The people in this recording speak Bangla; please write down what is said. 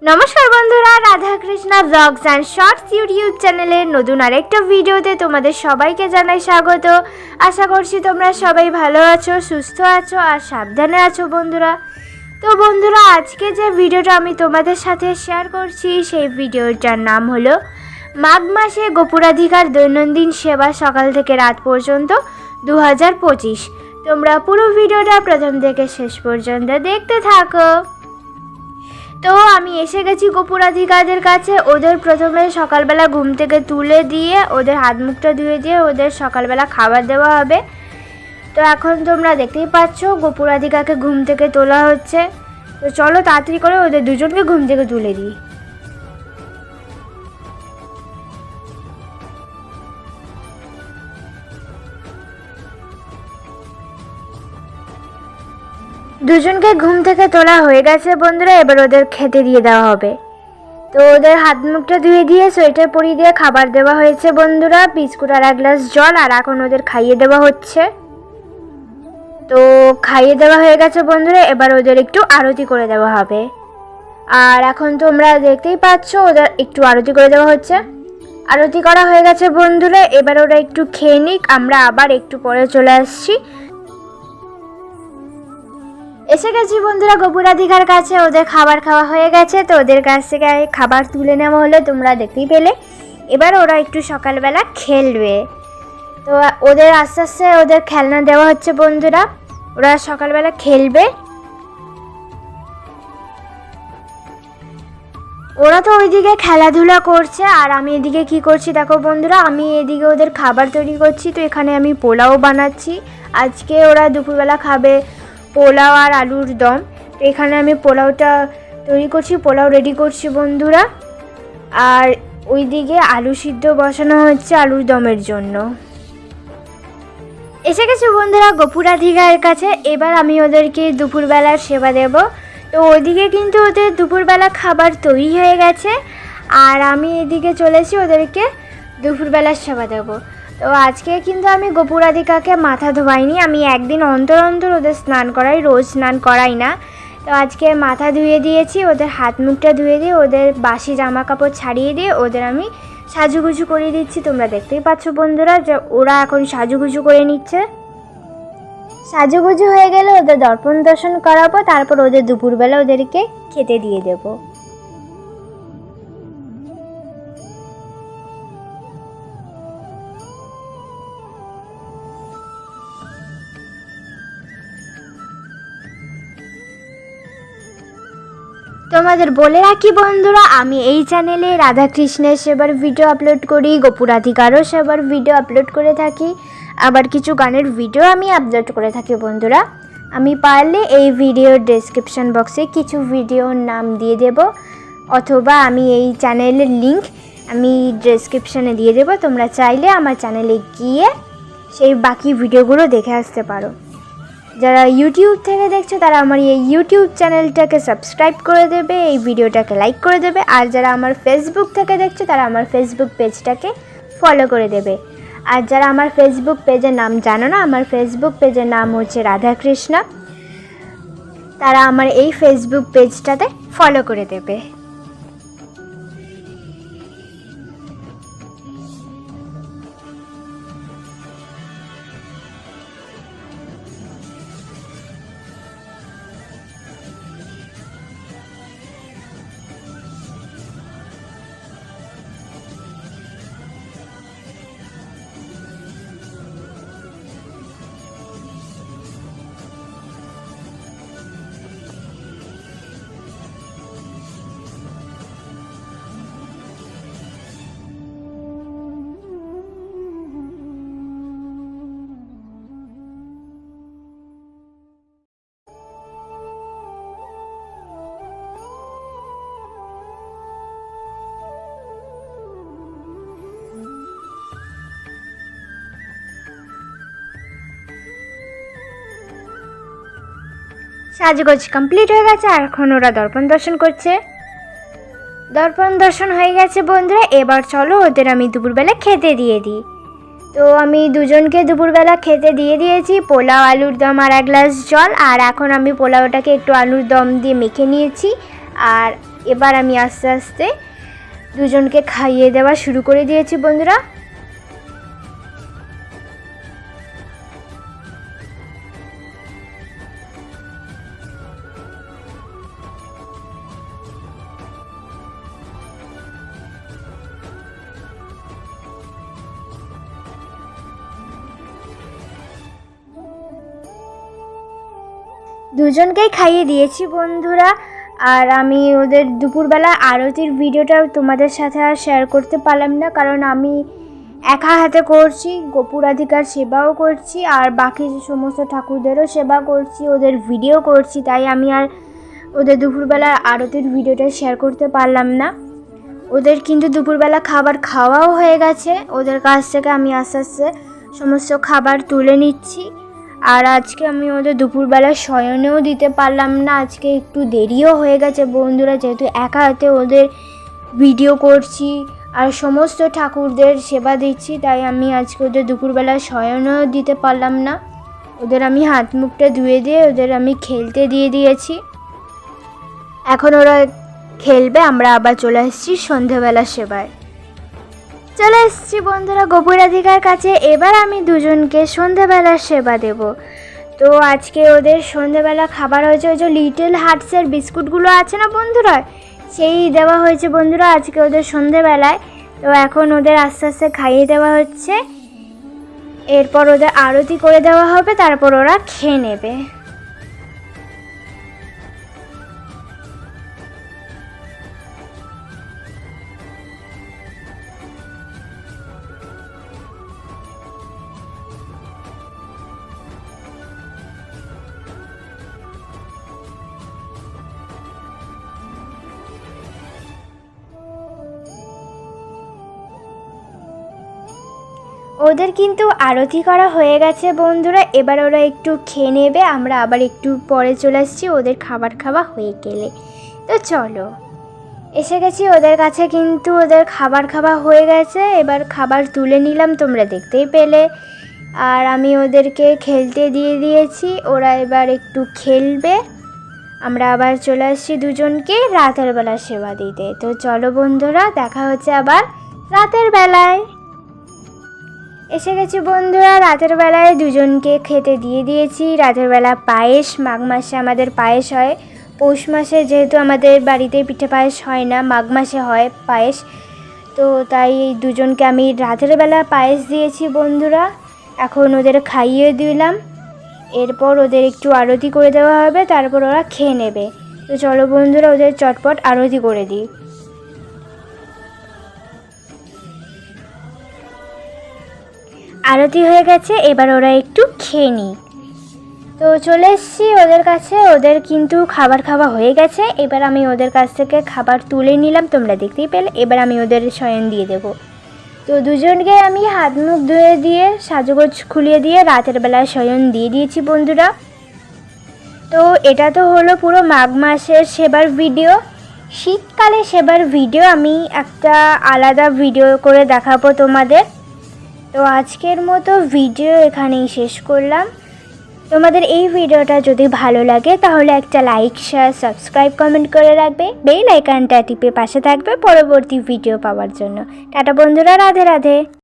নমস্কার বন্ধুরা, Radhakrishna blogs and shorts YouTube চ্যানেলের নতুন আরেকটা ভিডিওতে তোমাদের সবাইকে জানাই স্বাগত। আশা করছি তোমরা সবাই ভালো আছো, সুস্থ আছো আর সাবধানে আছো বন্ধুরা। তো বন্ধুরা, আজকে যে ভিডিওটা আমি তোমাদের সাথে শেয়ার করছি সেই ভিডিওটার নাম হলো মাঘ মাসে গোপুরাধিকার দৈনন্দিন সেবা সকাল থেকে রাত পর্যন্ত 2025। তোমরা পুরো ভিডিওটা প্রথম থেকে শেষ পর্যন্ত দেখতে থাকো। তো আমি এসে গেছি গোপুরাধিকারদের কাছে। ওদের প্রথমে সকালবেলা ঘুম থেকে তুলে দিয়ে ওদের হাত মুখটা ধুয়ে দিয়ে ওদের সকালবেলা খাবার দেওয়া হবে। তো এখন তোমরা দেখতেই পাচ্ছ গোপুরাধিকারকে ঘুম থেকে তোলা হচ্ছে। তো চলো তাড়াতাড়ি করে ওদের দুজনকে ঘুম থেকে তুলে দিই। দুজনকে ঘুম থেকে তোলা হয়ে গেছে বন্ধুরা, এবার ওদের খেতে দিয়ে দেওয়া হবে। তো ওদের হাত মুখটা ধুয়ে দিয়ে সোয়েটার পরিয়ে দিয়ে খাবার দেওয়া হয়েছে বন্ধুরা, বিস্কুট আর 1 গ্লাস জল, আর এখন ওদের খাইয়ে দেওয়া হচ্ছে। তো খাইয়ে দেওয়া হয়ে গেছে বন্ধুরা, এবার ওদের একটু আরতি করে দেওয়া হবে। আর এখন তোমরা দেখতেই পাচ্ছ ওদের একটু আরতি করে দেওয়া হচ্ছে। আরতি করা হয়ে গেছে বন্ধুরা, এবার ওরা একটু খেয়ে নিক, আমরা আবার একটু পরে চলে আসছি। এসে গেছি বন্ধুরা গোপুরাধিকার কাছে, ওদের খাবার খাওয়া হয়ে গেছে। তো ওদের কাছ থেকে খাবার তুলে নেওয়া হলো, তোমরা দেখতেই পেলে। এবার ওরা একটু সকালবেলা খেলবে। তো ওদের আস্তে আস্তে ওদের খেলনা দেওয়া হচ্ছে বন্ধুরা, ওরা সকালবেলা খেলবে। ওরা তো ওইদিকে খেলাধুলা করছে আর আমি এদিকে কি করছি দেখো বন্ধুরা, আমি এদিকে ওদের খাবার তৈরি করছি। তো এখানে আমি পোলাও বানাচ্ছি। আজকে ওরা দুপুরবেলা খাবে পোলাও আর আলুর দম। তো এখানে আমি পোলাওটা তৈরি করছি, পোলাও রেডি করছি বন্ধুরা। আর ওইদিকে আলু সিদ্ধ বসানো হচ্ছে আলুর দমের জন্য। এসে গেছে বন্ধুরা গোপুরাধিকারের কাছে, এবার আমি ওদেরকে দুপুরবেলার সেবা দেব। তো ওইদিকে কিন্তু ওদের দুপুরবেলা খাবার তৈরি হয়ে গেছে আর আমি এদিকে চলেছি ওদেরকে দুপুরবেলার সেবা দেব। তো আজকে কিন্তু আমি গোপুরাধিকারকে মাথা ধোয়াইনি, আমি একদিন অন্তর অন্তর ওদের স্নান করাই, রোজ স্নান করাই না। তো আজকে মাথা ধুয়ে দিয়েছি, ওদের হাত মুখটা ধুয়ে দিয়ে ওদের বাসি জামা কাপড় ছাড়িয়ে দিয়ে ওদের আমি সাজুগুজু করে দিচ্ছি। তোমরা দেখতেই পাচ্ছ বন্ধুরা যে ওরা এখন সাজুগুজু করে নিচ্ছে। সাজুগুজু হয়ে গেলে ওদের দর্পণ দর্শন করাবো, তারপর ওদের দুপুরবেলা ওদেরকে খেতে দিয়ে দেবো। তোমাদের বলে রাখি বন্ধুরা, আমি এই চ্যানেলে রাধাকৃষ্ণের সেবার ভিডিও আপলোড করি, গোপুরাধিকারও সেবার ভিডিও আপলোড করে থাকি, আবার কিছু গানের ভিডিও আমি আপলোড করে থাকি বন্ধুরা। আমি পারলে এই ভিডিওর ডেসক্রিপশন বক্সে কিছু ভিডিওর নাম দিয়ে দেব, অথবা আমি এই চ্যানেলের লিংক আমি ডেসক্রিপশানে দিয়ে দেব। তোমরা চাইলে আমার চ্যানেলে গিয়ে সেই বাকি ভিডিওগুলো দেখে আসতে পারো। যারা ইউটিউব থেকে দেখছো তারা আমার এই ইউটিউব চ্যানেলটাকে সাবস্ক্রাইব করে দেবে, এই ভিডিওটাকে লাইক করে দেবে। আর যারা আমার ফেসবুক থেকে দেখছো তারা আমার ফেসবুক পেজটাকে ফলো করে দেবে। আর যারা আমার ফেসবুক পেজের নাম জানো না, আমার ফেসবুক পেজের নাম হচ্ছে রাধাকৃষ্ণা, তারা আমার এই ফেসবুক পেজটাতে ফলো করে দেবে। সাজগোজ কমপ্লিট হয়ে গেছে আর এখন ওরা দর্পণ দর্শন করছে। দর্পণ দর্শন হয়ে গেছে বন্ধুরা, এবার চলো ওদের আমি দুপুরবেলা খেতে দিয়ে দিই। তো আমি দুজনকে দুপুরবেলা খেতে দিয়ে দিয়েছি, পোলাও আলুর দম আর 1 গ্লাস জল। আর এখন আমি পোলাওটাকে একটু আলুর দম দিয়ে মেখে নিয়েছি আর এবার আমি আস্তে আস্তে দুজনকে খাইয়ে দেওয়া শুরু করে দিয়েছি বন্ধুরা। দুজনকেই খাইয়ে দিয়েছি বন্ধুরা। আর আমি ওদের দুপুরবেলা আরতির ভিডিওটা তোমাদের সাথে আর শেয়ার করতে পারলাম না, কারণ আমি একা হাতে করছি, গোপুরাধিকার সেবাও করছি আর বাকি সমস্ত ঠাকুরদেরও সেবা করছি, ওদের ভিডিও করছি, তাই আমি আর ওদের দুপুরবেলা আরতির ভিডিওটা শেয়ার করতে পারলাম না। ওদের কিন্তু দুপুরবেলা খাবার খাওয়াও হয়ে গেছে, ওদের কাছ থেকে আমি আস্তে আস্তে সমস্ত খাবার তুলে নিচ্ছি। আর আজকে আমি ওদের দুপুরবেলা শয়নেও দিতে পারলাম না, আজকে একটু দেরিও হয়ে গেছে বন্ধুরা, যেহেতু একা হাতে ওদের ভিডিও করছি আর সমস্ত ঠাকুরদের সেবা দিচ্ছি, তাই আমি আজকে ওদের দুপুরবেলা শয়নেও দিতে পারলাম না। ওদের আমি হাত মুখটা ধুয়ে দিয়ে ওদের আমি খেলতে দিয়ে দিয়েছি। এখন ওরা খেলবে, আমরা আবার চলে এসেছি সন্ধেবেলা সেবায়। চলে এসেছি বন্ধুরা গোপুরাধিকার কাছে। এবার আমি দুজনকে সন্ধেবেলার সেবা দেব। তো আজকে ওদের সন্ধেবেলা খাবার হয়েছে ওই যে লিটল হার্টসের বিস্কুটগুলো আছে না বন্ধুরা, সেই দেওয়া হয়েছে বন্ধুরা আজকে ওদের সন্ধেবেলায়। তো এখন ওদের আস্তে আস্তে খাইয়ে দেওয়া হচ্ছে, এরপর ওদের আরতি করে দেওয়া হবে, তারপর ওরা খেয়ে নেবে। ওদের কিন্তু আরতি করা হয়ে গেছে বন্ধুরা, এবার ওরা একটু খেয়ে নেবে, আমরা আবার একটু পরে চলে আসছি ওদের খাবার খাওয়া হয়ে গেলে। তো চলো, এসে গেছি ওদের কাছে, কিন্তু ওদের খাবার খাওয়া হয়ে গেছে, এবার খাবার তুলে নিলাম, তোমরা দেখতেই পেলে। আর আমি ওদেরকে খেলতে দিয়ে দিয়েছি, ওরা এবার একটু খেলবে, আমরা আবার চলে আসছি দুজনকে রাতের বেলা সেবা দিতে। তো চলো বন্ধুরা, দেখা হচ্ছে আবার রাতের বেলায়। এসে গেছি বন্ধুরা রাতের বেলায়, দুজনকে খেতে দিয়ে দিয়েছি। রাতের বেলা পায়েস, মাঘ মাসে আমাদের পায়েস হয়, পৌষ মাসে যেহেতু আমাদের বাড়িতে পিঠে পায়েস হয় না, মাঘ মাসে হয় পায়েস, তো তাই দুজনকে আমি রাতের বেলা পায়েস দিয়েছি বন্ধুরা। এখন ওদের খাইয়ে দিলাম, এরপর ওদের একটু আরতি করে দেওয়া হবে, তারপর ওরা খেয়ে নেবে। তো চলো বন্ধুরা, ওদের চটপট আরতি করে দিই। আরতি হয়ে গেছে, এবার ওরা একটু খেয়ে নিই। তো চলে এসেছি ওদের কাছে, ওদের কিন্তু খাবার খাওয়া হয়ে গেছে, এবার আমি ওদের কাছ থেকে খাবার তুলে নিলাম, তোমরা দেখতেই পেলে। এবার আমি ওদের শয়ন দিয়ে দেব। তো দুজনকে আমি হাত মুখ ধুয়ে দিয়ে সাজগোজ খুলিয়ে দিয়ে রাতের বেলায় শয়ন দিয়ে দিয়েছি বন্ধুরা। তো এটা তো হলো পুরো মাঘ মাসের সেবার ভিডিও। শীতকালে সেবার ভিডিও আমি একটা আলাদা ভিডিও করে দেখাবো তোমাদের। তো আজকের মতো ভিডিও এখানেই শেষ করলাম। তোমাদের এই ভিডিওটা যদি ভালো লাগে তাহলে একটা লাইক, শেয়ার, সাবস্ক্রাইব, কমেন্ট করে রাখবে, বেল আইকনটা টিপে পাশে থাকবে পরবর্তী ভিডিও পাওয়ার জন্য। টাটা বন্ধুরা, রাধে রাধে।